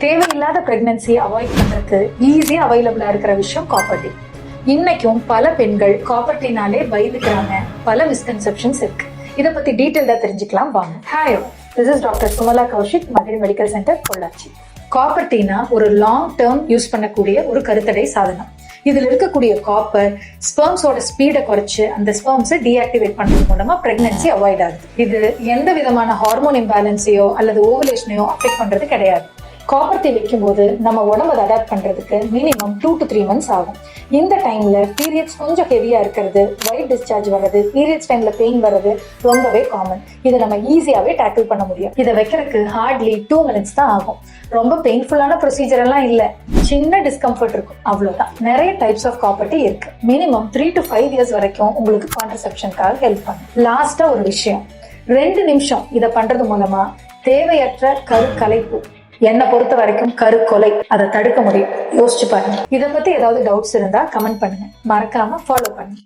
தேவையில்லாத pregnancy avoid பண்றதுக்கு ஈஸியா அவைலபிளா இருக்கிற விஷயம் காப்பர் டீ. இன்னைக்கும் பல பெண்கள் காப்பர் டீனாலே பயந்துக்கிறாங்க. பல மிஸ்கன்செப்ஷன்ஸ் இருக்கு. இதை பத்தி டீட்டெயில்டா தெரிஞ்சுக்கலாம் வாங்க. Hi, this is doctor Sumala Kaushik, Madurai medical centre, Pollachi. Copper டீனா ஒரு லாங் டேர்ம் யூஸ் பண்ணக்கூடிய ஒரு கருத்தடை சாதனம். இதுல இருக்கக்கூடிய காப்பர் ஸ்பெர்ம்ஸோட ஸ்பீடை குறைச்சு அந்த ஸ்பெர்ம்ஸை டீஆக்டிவேட் பண்றது மூலமா பிரெக்னன்சி அவாய்ட் ஆகுது. இது எந்த விதமான ஹார்மோன் இம்பேலன்ஸையோ அல்லது ஓவலேஷனையோ அஃபெக்ட் பண்றது கிடையாது. காப்பர் டீ வைக்கும் போது நம்ம உடம்பை அடாப்ட் பண்றதுக்கு மினிமம் 2 to 3 months ஆகும். இந்த டைம்ல பீரியட்ஸ் கொஞ்சம் ஹெவியா இருக்கிறது, ஒயிட் டிஸ்சார்ஜ் வர்றது, பீரியட்ஸ் டைம்ல பெயின் வர்றது ரொம்பவே காமன். இதை நம்ம ஈஸியாவே டேக்கிள் பண்ண முடியும். இதை வைக்கிறதுக்கு ஹார்ட்லி 2 minutes தான் ஆகும். ரொம்ப பெயின்ஃபுல்லான ப்ரொசீஜர் எல்லாம் இல்ல, சின்ன டிஸ்கம்ஃபர்ட் இருக்கும், அவ்வளவுதான். நிறைய டைப்ஸ் ஆஃப் காப்பர் டீ இருக்கு. மினிமம் 3 to 5 years வரைக்கும் உங்களுக்கு கான்ட்ரசெப்ஷனுக்காக ஹெல்ப் பண்ணும். லாஸ்டா ஒரு விஷயம், 2 நிமிஷம் இதை பண்றது மூலமா தேவையற்ற கருக்கலைப்பு, என்னை பொறுத்த வரைக்கும் கருக்கொலை, அதை தடுக்க முடியும். யோசிச்சு பாருங்க. இதை பத்தி ஏதாவது டவுட்ஸ் இருந்தா கமெண்ட் பண்ணுங்க. மறக்காம ஃபாலோ பண்ணுங்க.